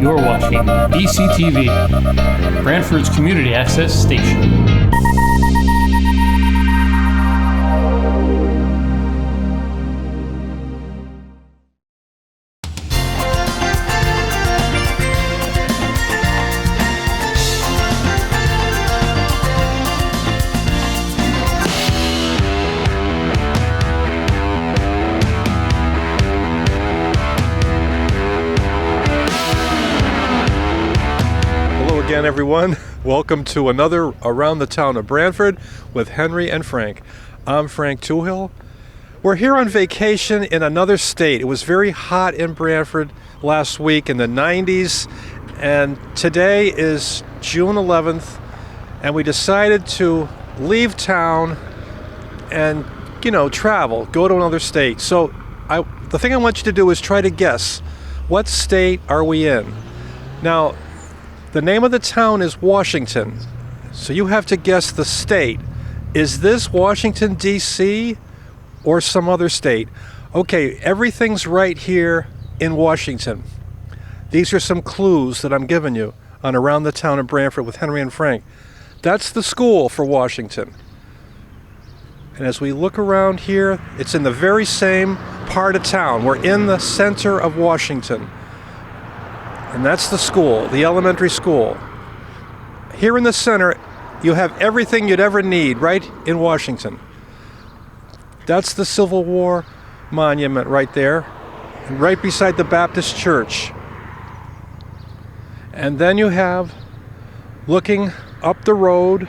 You're watching BCTV, Branford's community access station. Again, everyone, welcome to another Around the Town of Branford with Henry and Frank. I'm Frank Toohill. We're here on vacation in another state. It was very hot in Branford last week in the 90s, and today is June 11th, and we decided to leave town and, travel, go to another state. So the thing I want you to do is try to guess, what state are we in? Now, the name of the town is Washington, so you have to guess the state. Is this Washington, D.C., or some other state? Okay, everything's right here in Washington. These are some clues that I'm giving you on Around the Town of Branford with Henry and Frank. That's the school for Washington. And as we look around here, it's in the very same part of town. We're in the center of Washington. And that's the school, the elementary school. Here in the center, you have everything you'd ever need right in Washington. That's the Civil War monument right there, and right beside the Baptist church. And then you have, looking up the road,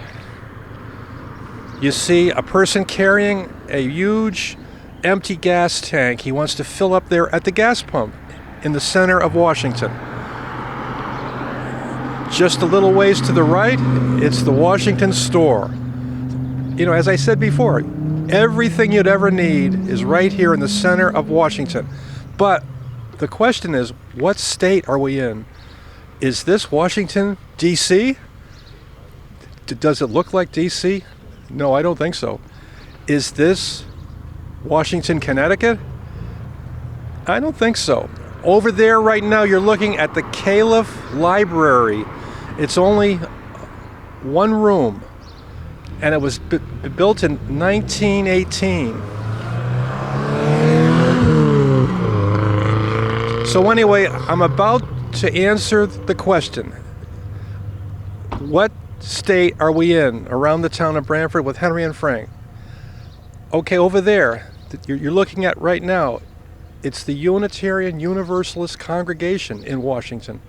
you see a person carrying a huge empty gas tank. He wants to fill up there at the gas pump in the center of Washington. Just a little ways to the right, it's the Washington store. As I said before, everything you'd ever need is right here in the center of Washington. But the question is, what state are we in? Is this Washington, D.C.? Does it look like D.C.? No, I don't think so. Is this Washington, Connecticut? I don't think so. Over there right now, you're looking at the Caliph Library. It's only one room, and it was built in 1918. So anyway, I'm about to answer the question. What state are we in around the town of Branford with Henry and Frank? Okay, over there, you're looking at right now, it's the Unitarian Universalist congregation in Washington.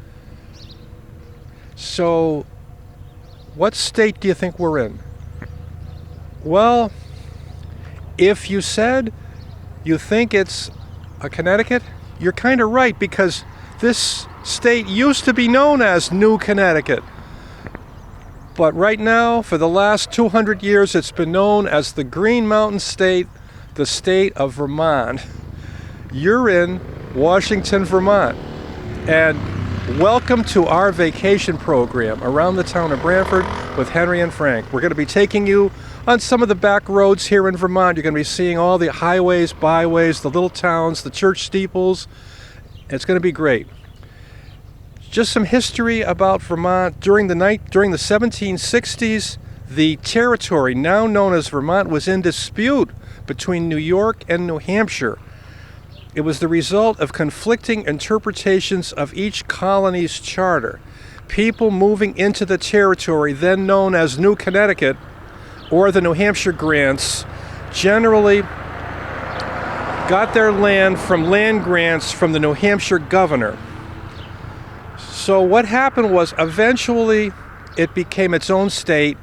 So, what state do you think we're in? Well, if you said you think it's Connecticut, you're kind of right, because this state used to be known as New Connecticut. But right now, for the last 200 years, it's been known as the Green Mountain State, the state of Vermont. You're in Washington, Vermont, and welcome to our vacation program, Around the Town of Branford with Henry and Frank. We're going to be taking you on some of the back roads here in Vermont. You're going to be seeing all the highways, byways, the little towns, the church steeples. It's going to be great. Just some history about Vermont. During the 1760s, the territory now known as Vermont was in dispute between New York and New Hampshire. It was the result of conflicting interpretations of each colony's charter. People moving into the territory, then known as New Connecticut, or the New Hampshire grants, generally got their land from land grants from the New Hampshire governor. So what happened was, eventually it became its own state,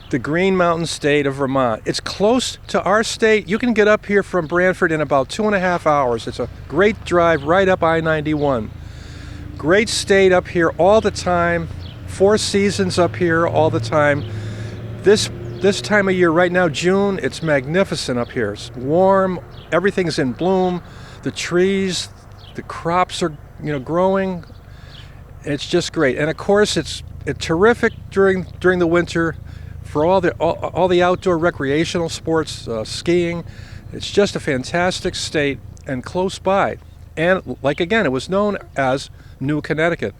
the Green Mountain State of Vermont. It's close to our state. You can get up here from Branford in about 2.5 hours. It's a great drive right up I-91. Great state up here all the time. 4 seasons up here all the time. This time of year right now, June, it's magnificent up here. It's warm, everything's in bloom. The trees, the crops are growing. It's just great. And of course, it's terrific during the winter for all the outdoor recreational sports, skiing. It's just a fantastic state and close by. And like again, it was known as New Connecticut.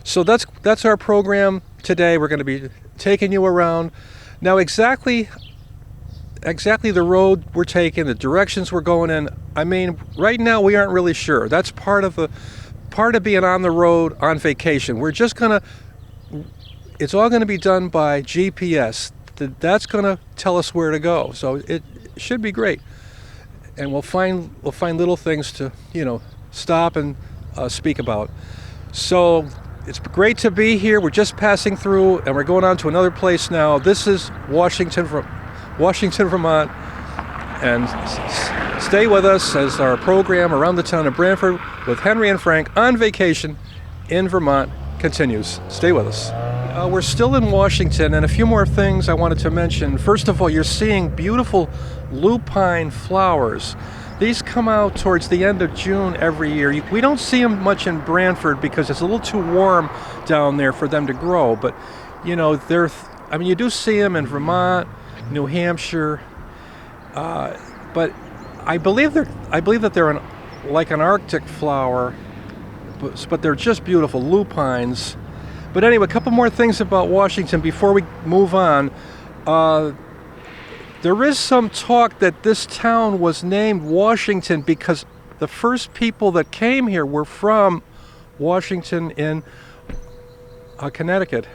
So that's our program today. We're going to be taking you around. Now, exactly the road we're taking, the directions we're going in. I mean, right now we aren't really sure. That's part of being on the road on vacation. We're just gonna. It's all going to be done by GPS. That's going to tell us where to go. So it should be great, and we'll find little things to stop and speak about. So it's great to be here. We're just passing through, and we're going on to another place now. This is Washington, Vermont, and stay with us as our program around the town of Branford with Henry and Frank on vacation in Vermont continues. Stay with us. We're still in Washington, and a few more things I wanted to mention. First of all, you're seeing beautiful lupine flowers. These come out towards the end of June every year. We don't see them much in Branford because it's a little too warm down there for them to grow, but you do see them in Vermont, New Hampshire, but I believe that they're like an Arctic flower, but they're just beautiful lupines. But anyway, a couple more things about Washington before we move on. There is some talk that this town was named Washington because the first people that came here were from Washington in Connecticut.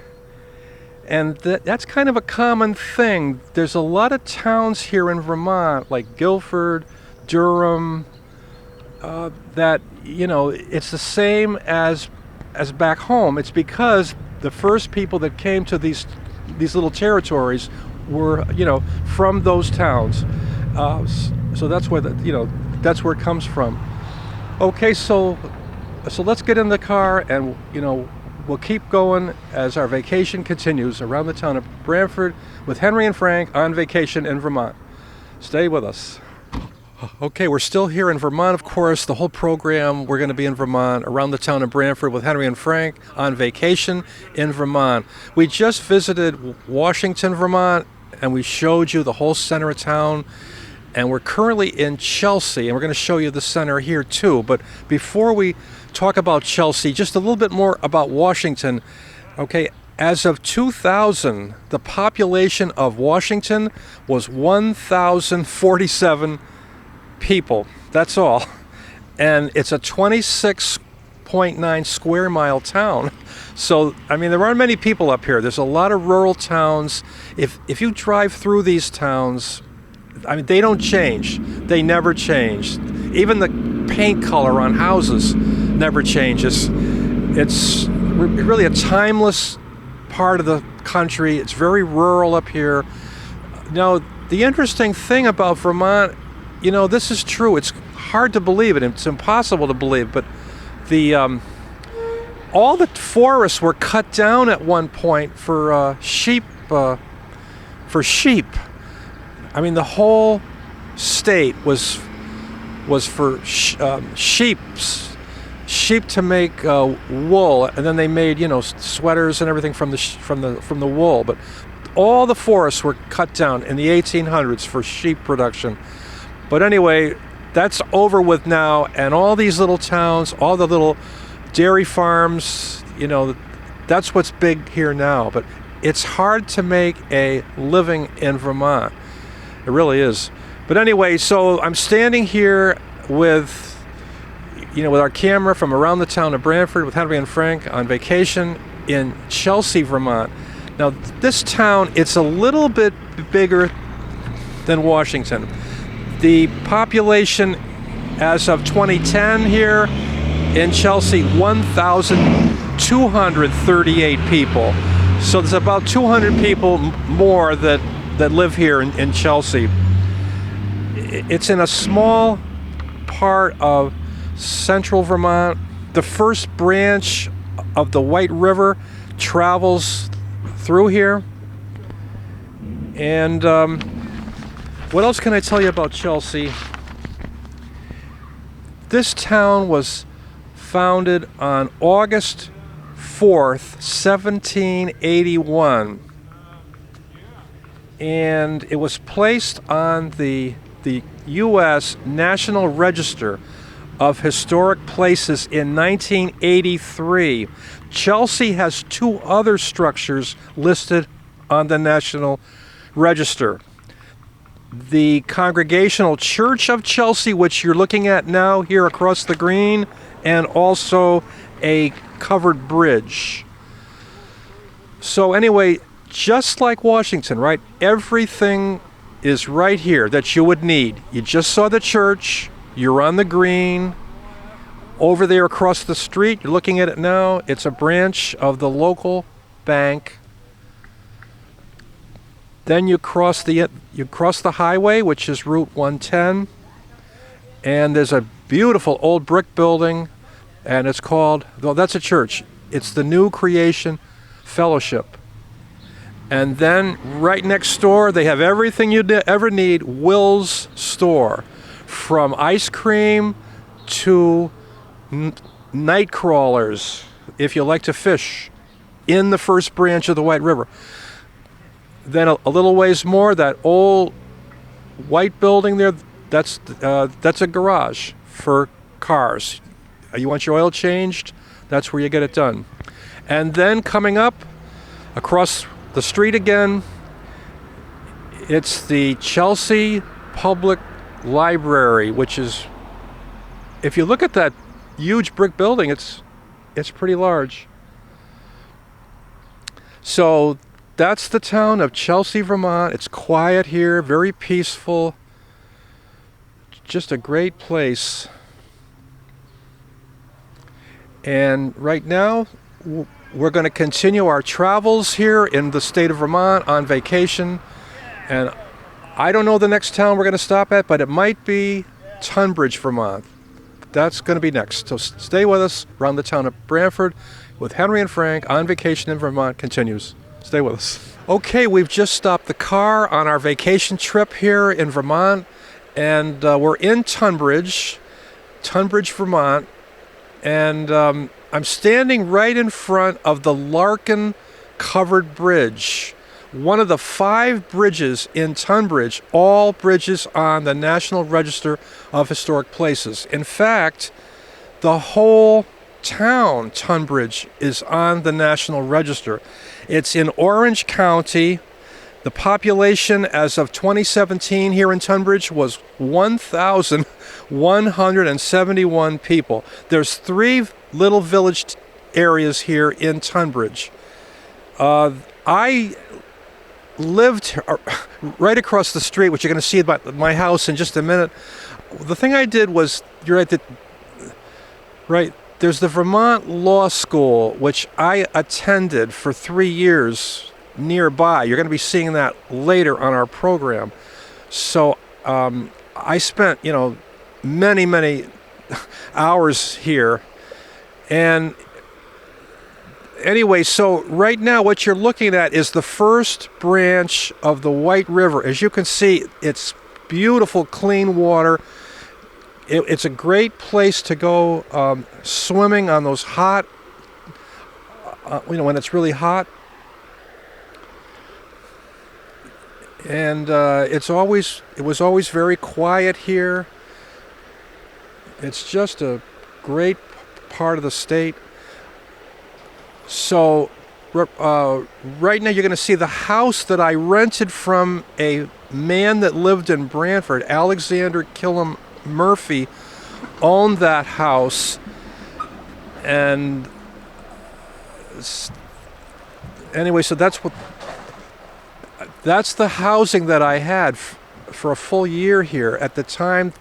And that's kind of a common thing. There's a lot of towns here in Vermont, like Guilford, Durham, that, it's the same as back home. It's because the first people that came to these little territories were, from those towns. So that's where that's where it comes from. Okay, so let's get in the car and we'll keep going as our vacation continues around the town of Branford with Henry and Frank on vacation in Vermont. Stay with us. Okay, we're still here in Vermont, of course. The whole program, we're going to be in Vermont, around the town of Branford with Henry and Frank on vacation in Vermont. We just visited Washington, Vermont, and we showed you the whole center of town. And we're currently in Chelsea, and we're going to show you the center here too. But before we talk about Chelsea, just a little bit more about Washington. Okay, as of 2000, the population of Washington was 1,047 people. That's all. And it's a 26.9 square mile town. So, there aren't many people up here. There's a lot of rural towns. If you drive through these towns, they don't change. They never change. Even the paint color on houses never changes. It's really a timeless part of the country. It's very rural up here. Now, the interesting thing about Vermont, this is true. It's hard to believe it. It's impossible to believe. But all the forests were cut down at one point for sheep. The whole state was for sheep to make wool, and then they made sweaters and everything from the wool. But all the forests were cut down in the 1800s for sheep production. But anyway, that's over with now, and all these little towns, all the little dairy farms, that's what's big here now. But it's hard to make a living in Vermont. It really is. But anyway, so I'm standing here with our camera from around the town of Branford with Henry and Frank on vacation in Chelsea, Vermont. Now, this town, it's a little bit bigger than Washington. The population as of 2010 here in Chelsea, 1,238 people. So there's about 200 people more that live here in Chelsea. It's in a small part of central Vermont. The first branch of the White River travels through here. And what else can I tell you about Chelsea? This town was founded on August 4th, 1781. And it was placed on the U.S. National Register of Historic Places in 1983. Chelsea has 2 other structures listed on the National Register. The Congregational Church of Chelsea, which you're looking at now here across the green, and also a covered bridge. So anyway, just like Washington, right? Everything is right here that you would need. You just saw the church, you're on the green. Over there across the street, you're looking at it now, it's a branch of the local bank. Then you cross the highway, which is Route 110, and there's a beautiful old brick building, and it's called, well, that's a church. It's the New Creation Fellowship. And then right next door, they have everything you'd ever need, Will's Store, from ice cream to night crawlers, if you like to fish, in the first branch of the White River. Then a little ways more, that old white building there, that's a garage for cars. You want your oil changed? That's where you get it done. And then coming up across the street again, it's the Chelsea Public Library, which is, if you look at that huge brick building, it's pretty large. So that's the town of Chelsea, Vermont. It's quiet here, very peaceful. Just a great place. And right now, we're going to continue our travels here in the state of Vermont on vacation. And I don't know the next town we're going to stop at, but it might be Tunbridge, Vermont. That's going to be next. So stay with us. Around the town of Branford with Henry and Frank on vacation in Vermont continues. Stay with us. Okay, we've just stopped the car on our vacation trip here in Vermont, and we're in Tunbridge, Vermont, and I'm standing right in front of the Larkin Covered Bridge, one of the 5 bridges in Tunbridge, all bridges on the National Register of Historic Places. In fact, the whole town, Tunbridge, is on the National Register. It's in Orange County. The population as of 2017 here in Tunbridge was 1,171 people. There's 3 little village areas here in Tunbridge. I lived right across the street, which you're going to see about my house in just a minute. The thing I did was, you're right, there's the Vermont Law School, which I attended for 3 years nearby. You're going to be seeing that later on our program. So I spent, many hours here. And anyway, so right now what you're looking at is the first branch of the White River. As you can see, it's beautiful, clean water. It's a great place to go swimming on those hot, when it's really hot. And it was always very quiet here. It's just a great part of the state. So right now you're going to see the house that I rented from a man that lived in Branford. Alexander Killam Murphy owned that house, and anyway, so that's the housing that I had for a full year here. At the time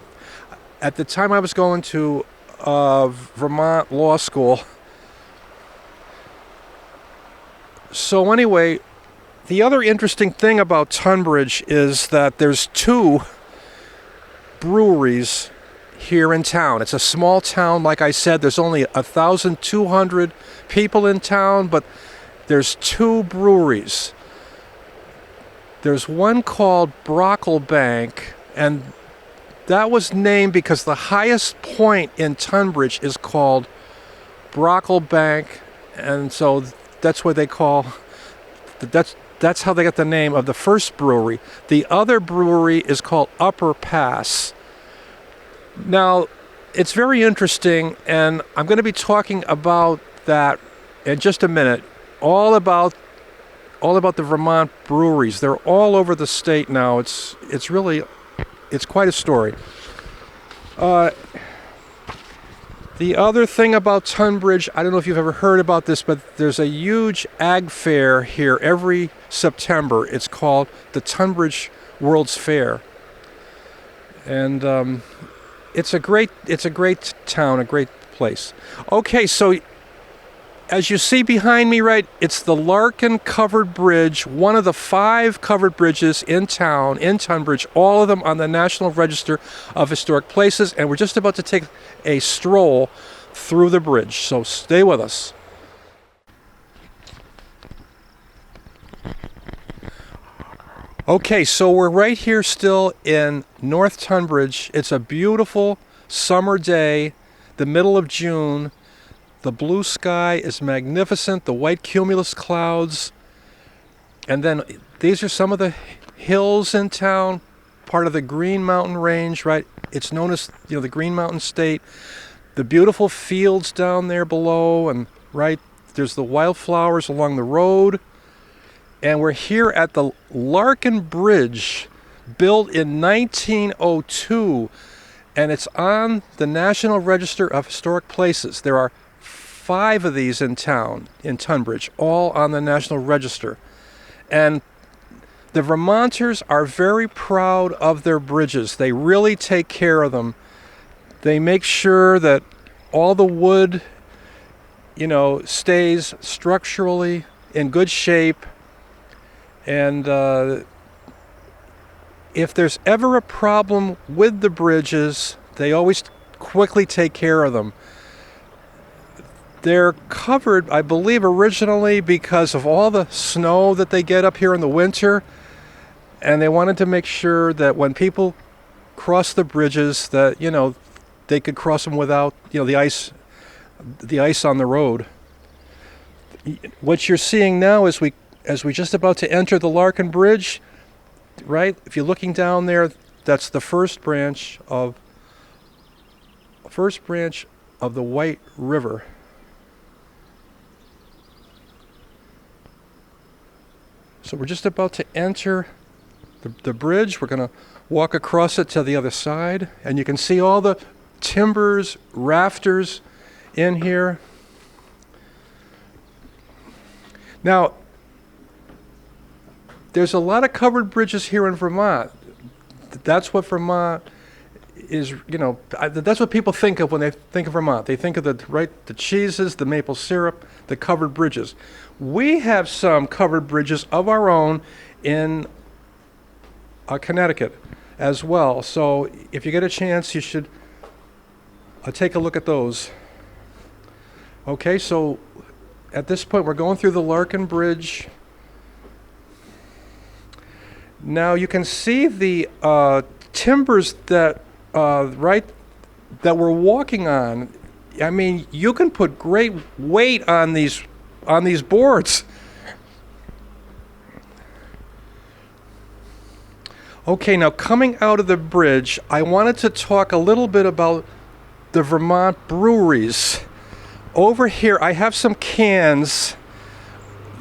I was going to Vermont Law School. So anyway, the other interesting thing about Tunbridge is that there's 2 breweries here in town. It's a small town, like I said. There's only 1,200 people in town, but there's 2 breweries. There's one called Brocklebank, and that was named because the highest point in Tunbridge is called Brocklebank, and so that's what they call, that's how they got the name of the first brewery. The other brewery is called Upper Pass. Now, it's very interesting, and I'm going to be talking about that in just a minute. All about the Vermont breweries. They're all over the state now. It's quite a story. The other thing about Tunbridge, I don't know if you've ever heard about this, but there's a huge ag fair here every September. It's called the Tunbridge World's Fair, and it's a great town, a great place. Okay, so as you see behind me, right, it's the Larkin Covered Bridge, one of the 5 covered bridges in town, in Tunbridge, all of them on the National Register of Historic Places, and we're just about to take a stroll through the bridge, so stay with us. Okay, so we're right here still in North Tunbridge. It's a beautiful summer day, the middle of June. The blue sky is magnificent, the white cumulus clouds, and then these are some of the hills in town, part of the Green Mountain Range, right? It's known as, the Green Mountain State. The beautiful fields down there below, and right, there's the wildflowers along the road. And we're here at the Larkin Bridge, built in 1902, and it's on the National Register of Historic Places. There are 5 of these in town, in Tunbridge, all on the National Register. And the Vermonters are very proud of their bridges. They really take care of them. They make sure that all the wood, stays structurally in good shape. And if there's ever a problem with the bridges, they always quickly take care of them. They're covered, I believe, originally because of all the snow that they get up here in the winter, and they wanted to make sure that when people cross the bridges that, they could cross them without, the ice on the road. What you're seeing now is as we just about to enter the Larkin Bridge, right? If you're looking down there, that's the first branch of the White River. So we're just about to enter the bridge. We're going to walk across it to the other side, and you can see all the timbers, rafters in here. Now, there's a lot of covered bridges here in Vermont. That's what Vermont is, that's what people think of when they think of Vermont. They think of the cheeses, the maple syrup, the covered bridges. We have some covered bridges of our own in Connecticut as well. So if you get a chance, you should take a look at those. Okay, so at this point, we're going through the Larkin Bridge. Now you can see the timbers that we're walking on. I mean, you can put great weight on these boards. Okay, now coming out of the bridge, I wanted to talk a little bit about the Vermont breweries. Over here, I have some cans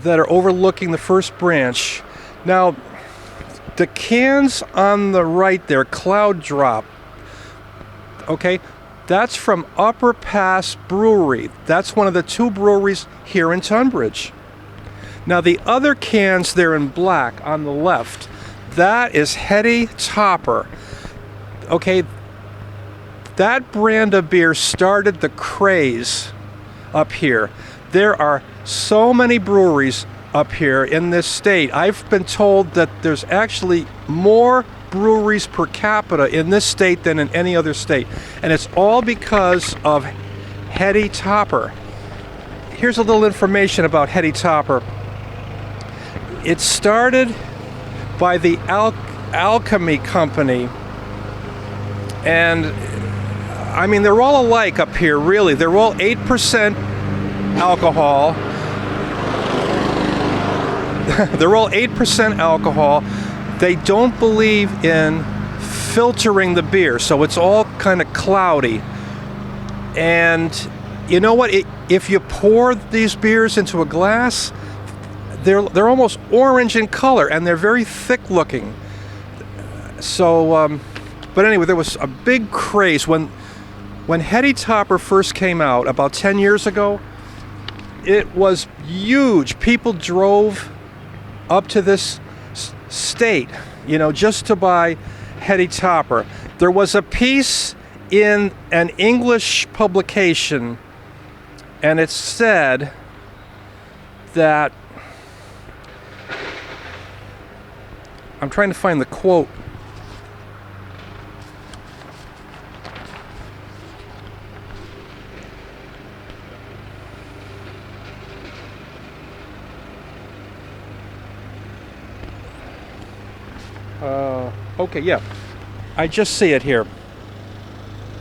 that are overlooking the first branch. Now, the cans on the right there, Cloud Drop, okay, that's from Upper Pass Brewery. That's one of the 2 breweries here in Tunbridge. Now, the other cans there in black on the left, that is Heady Topper. Okay, that brand of beer started the craze up here. There are so many breweries up here in this state. I've been told that there's actually more breweries per capita in this state than in any other state. And it's all because of Heady Topper. Here's a little information about Heady Topper. It started by the Alchemy Company. And I mean, they're all alike up here, really. They're all 8% alcohol. They're all 8% alcohol. They don't believe in filtering the beer, so it's all kind of cloudy. And you know what? If you pour these beers into a glass, they're almost orange in color, and they're very thick looking. So, but anyway, there was a big craze when Heady Topper first came out about 10 years ago. It was huge. People drove up to this state, just to buy Heady Topper. There was a piece in an English publication, and it said that, I'm trying to find the quote. Okay, yeah. I just see it here.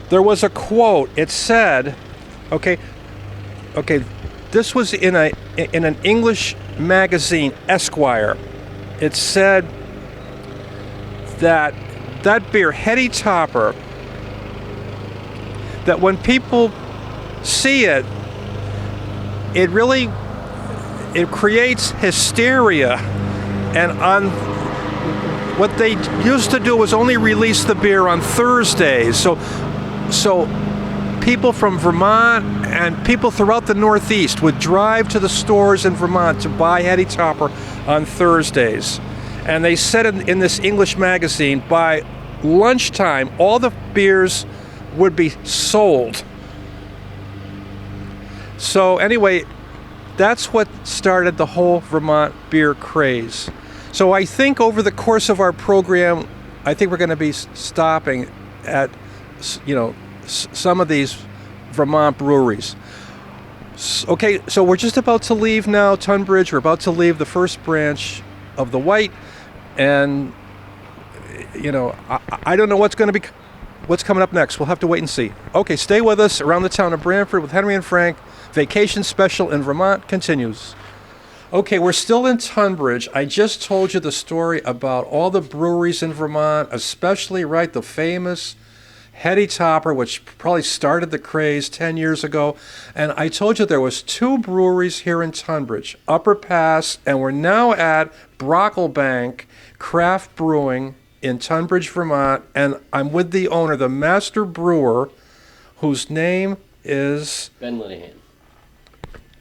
There was a quote. It said, okay, this was in an English magazine, Esquire. It said that beer, Heady Topper, that when people see it, it creates hysteria. And what they used to do was only release the beer on Thursdays. So people from Vermont and people throughout the Northeast would drive to the stores in Vermont to buy Heady Topper on Thursdays. And they said in this English magazine, by lunchtime, all the beers would be sold. So anyway, that's what started the whole Vermont beer craze. So I think over the course of our program, I think we're going to be stopping at, some of these Vermont breweries. Okay, so we're just about to leave now Tunbridge. We're about to leave the first branch of the White, and I don't know what's coming up next. We'll have to wait and see. Okay, stay with us. Around the Town of Branford with Henry and Frank. Vacation special in Vermont continues. Okay, we're still in Tunbridge. I just told you the story about all the breweries in Vermont, especially, the famous Heady Topper, which probably started the craze 10 years ago. And I told you there was 2 breweries here in Tunbridge, Upper Pass, and we're now at Brocklebank Craft Brewing in Tunbridge, Vermont. And I'm with the owner, the master brewer, whose name is... Ben Linehan.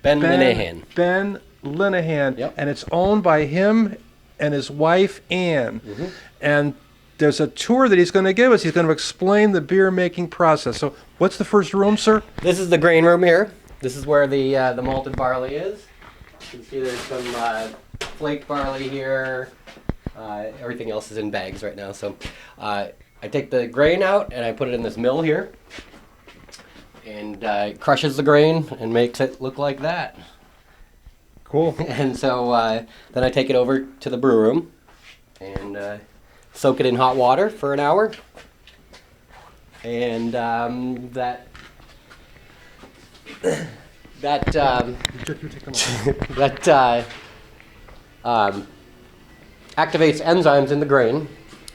Ben Linehan, yep. And it's owned by him and his wife, Ann. Mm-hmm. And there's a tour that he's going to give us. He's going to explain the beer making process. So what's the first room, sir? This is the grain room here. This is where the malted barley is. You can see there's some flaked barley here. Everything else is in bags right now. So I take the grain out and I put it in this mill here. And it crushes the grain and makes it look like that. Cool. And so then I take it over to the brew room and soak it in hot water for an hour. And that activates enzymes in the grain,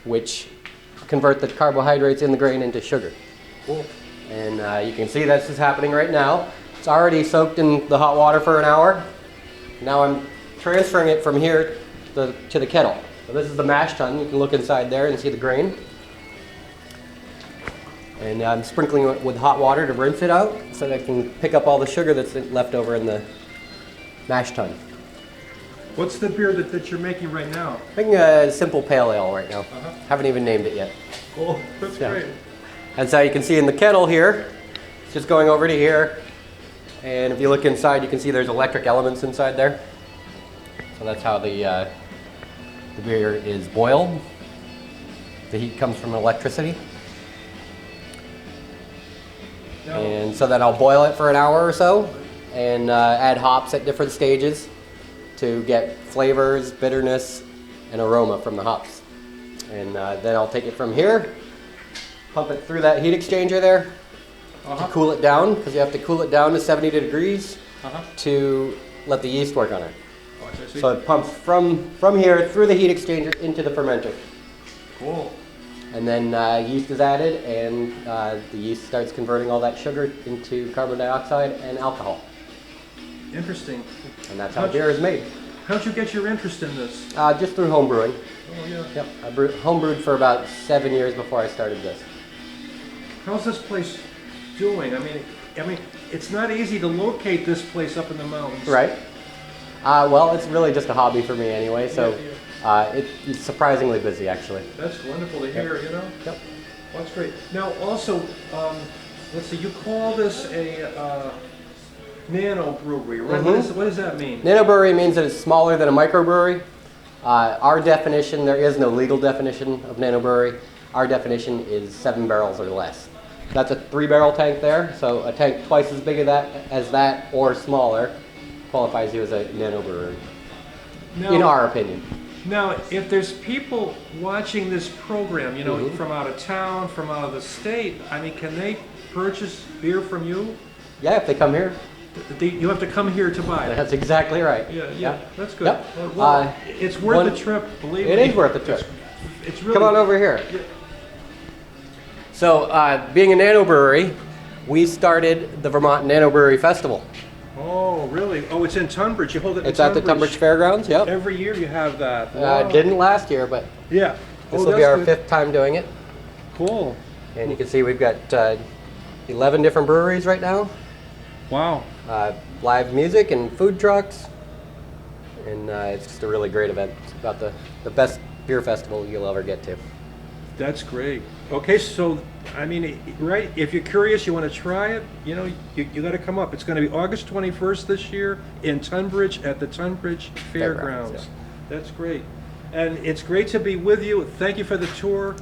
which convert the carbohydrates in the grain into sugar. Cool. And you can see this is happening right now. It's already soaked in the hot water for an hour. Now I'm transferring it from here to the kettle. So this is the mash tun. You can look inside there and see the grain. And I'm sprinkling it with hot water to rinse it out so that I can pick up all the sugar that's left over in the mash tun. What's the beer that you're making right now? I'm making a simple pale ale right now. Uh-huh. Haven't even named it yet. Cool, that's great. And so you can see in the kettle here, it's just going over to here. And if you look inside, you can see there's electric elements inside there. So that's how the beer is boiled. The heat comes from electricity. No. And so then I'll boil it for an hour or so and add hops at different stages to get flavors, bitterness, and aroma from the hops. And then I'll take it from here, pump it through that heat exchanger there, to cool it down, because you have to cool it down to 70 degrees to let the yeast work on it. So it pumps from here through the heat exchanger into the fermenter. Cool. and then yeast is added, and the yeast starts converting all that sugar into carbon dioxide and alcohol. Interesting. And that's how beer is made. How'd you get your interest in this? Just through home brewing. Oh, yeah. Yep, I homebrewed for about 7 years before I started this. How's this place doing? I mean, it's not easy to locate this place up in the mountains. Right. Well, it's really just a hobby for me anyway, so it's surprisingly busy, actually. That's wonderful to hear, you know? Yep. Well, that's great. Now, also, let's see, you call this a nano brewery, right? Mm-hmm. What does that mean? Nano brewery means that it's smaller than a microbrewery. Our definition, there is no legal definition of nano brewery. Our definition is 7 barrels or less. That's a 3-barrel tank there, so a tank twice as big as that or smaller qualifies you as a nano brewery, in our opinion. Now, if there's people watching this program, you know, Mm-hmm. from out of town, from out of the state, I mean, can they purchase beer from you? Yeah, if they come here. You have to come here to buy it. That's exactly right. Yeah, that's good. Yep. Well, it's worth the trip, believe me. It is worth the trip. It's really. Come on over here. Yeah. So, being a nano brewery, we started the Vermont Nano Brewery Festival. Oh, really? Oh, it's in Tunbridge. You hold it in It's at the Tunbridge Fairgrounds, yep. Every year you have that. Wow. Didn't last year, but Yeah. this will be that's our good. 5th time doing it. Cool. And you can see we've got 11 different breweries right now. Wow. Live music and food trucks. And it's just a really great event. It's about the best beer festival you'll ever get to. That's great. Okay, so, I mean, right, if you're curious, you want to try it, you know, you got to come up. It's going to be August 21st this year in Tunbridge at the Tunbridge Fairgrounds. Yeah. That's great. And it's great to be with you. Thank you for the tour.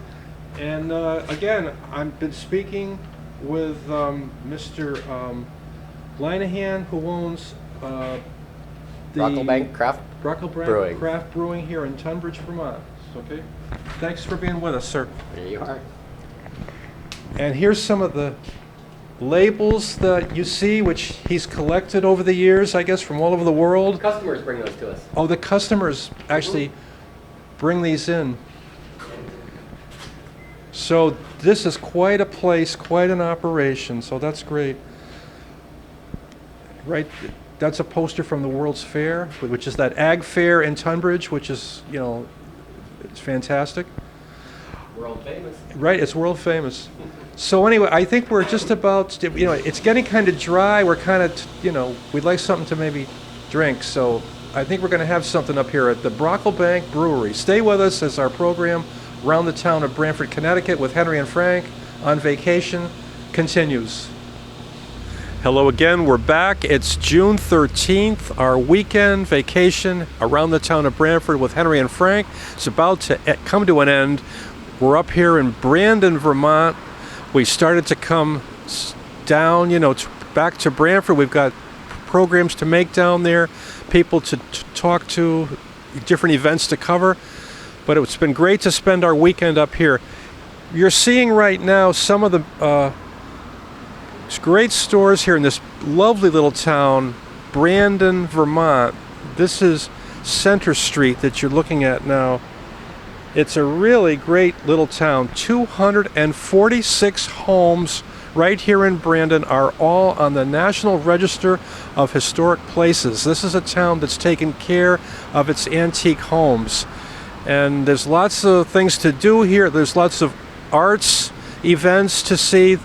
And again, I've been speaking with Mr. Linehan, who owns the Brocklebank Craft Brewing. Craft Brewing here in Tunbridge, Vermont. Okay. Thanks for being with us, sir. There you are. And here's some of the labels that you see, which he's collected over the years, I guess, from all over the world. Customers bring those to us. Oh, the customers actually bring these in. So this is quite a place, quite an operation, so that's great. Right, that's a poster from the World's Fair, which is that ag fair in Tunbridge, which is, you know, it's fantastic. World famous. Right, it's world famous. So anyway, I think we're just about, you know, it's getting kind of dry. We're kind of, you know, we'd like something to maybe drink. So I think we're going to have something up here at the Brocklebank Brewery. Stay with us as our program around the town of Branford, Connecticut with Henry and Frank on vacation continues. Hello again, we're back. It's June 13th, our weekend vacation around the town of Branford with Henry and Frank. It's about to come to an end. We're up here in Brandon, Vermont. We started to come down, you know, back to Branford. We've got programs to make down there, people to talk to, different events to cover. But it's been great to spend our weekend up here. You're seeing right now some of the great stores here in this lovely little town, Brandon, Vermont. This is Center Street that you're looking at now. It's a really great little town. 246 homes right here in Brandon are all on the National Register of Historic Places. This is a town that's taken care of its antique homes. And there's lots of things to do here. There's lots of arts events to see.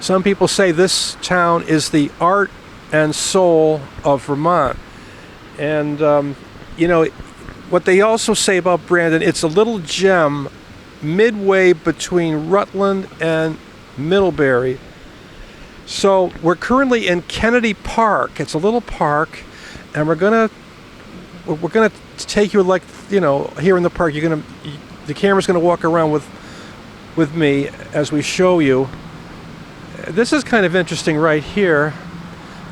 Some people say this town is the art and soul of Vermont. And, you know, what they also say about Brandon, it's a little gem midway between Rutland and Middlebury. So we're currently in Kennedy Park. It's a little park, and we're gonna take you, like, you know, here in the park. The camera's gonna walk around with me as we show you. This is kind of interesting right here.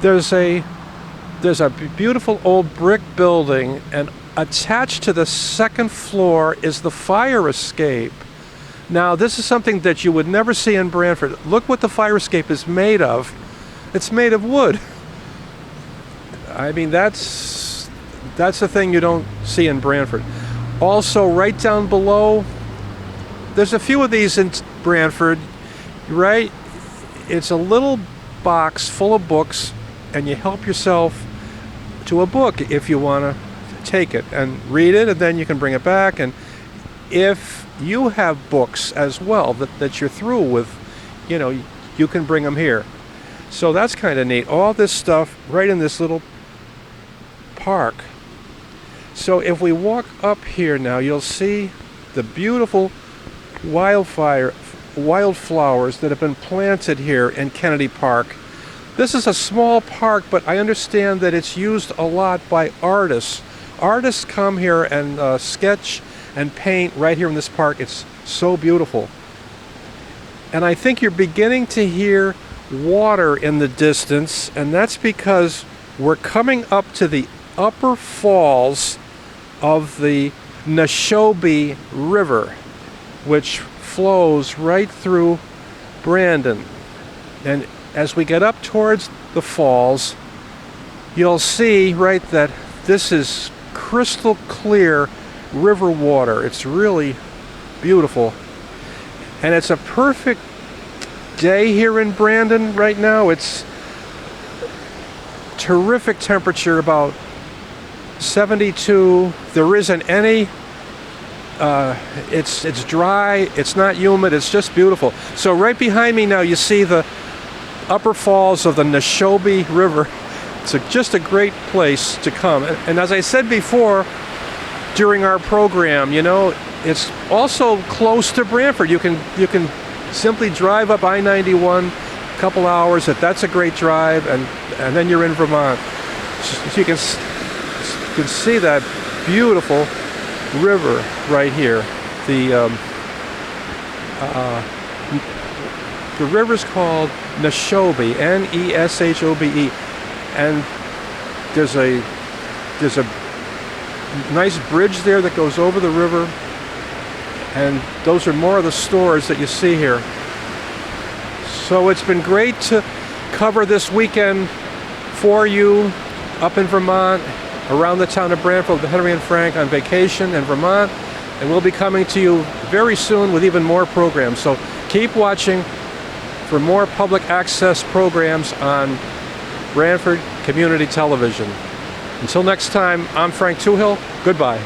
There's a beautiful old brick building, and attached to the second floor is the fire escape. Now, this is something that you would never see in Branford. Look what the fire escape is made of. It's made of wood. I mean, that's a thing you don't see in Branford. Also, right down below, there's a few of these in Branford, right? It's a little box full of books, and you help yourself to a book if you want to take it and read it, and then you can bring it back. And if you have books as well that you're through with, you can bring them here. So that's kind of neat. All this stuff right in this little park. So if we walk up here now, you'll see the beautiful wildflowers that have been planted here in Kennedy Park. This is a small park, but I understand that it's used a lot by artists. Artists come here and sketch and paint right here in this park. It's so beautiful. And I think you're beginning to hear water in the distance, and that's because we're coming up to the upper falls of the Neshobe River, which flows right through Brandon. And as we get up towards the falls, you'll see right that this is crystal clear river water. It's really beautiful. And it's a perfect day here in Brandon right now. It's terrific temperature, about 72. There isn't any it's dry, it's not humid, it's just beautiful. So right behind me now you see the upper falls of the Neshobe River. It's just a great place to come. And as I said before during our program, it's also close to Branford. You can simply drive up I-91 a couple hours. That's a great drive, and then you're in Vermont. So you can see that beautiful river right here. The river's called Neshobe, Neshobe, and there's a nice bridge there that goes over the river, and those are more of the stores that you see here. So it's been great to cover this weekend for you up in Vermont, around the town of Branford with Henry and Frank on vacation in Vermont, and we'll be coming to you very soon with even more programs. So keep watching for more public access programs on Branford Community Television. Until next time, I'm Frank Toohill. Goodbye.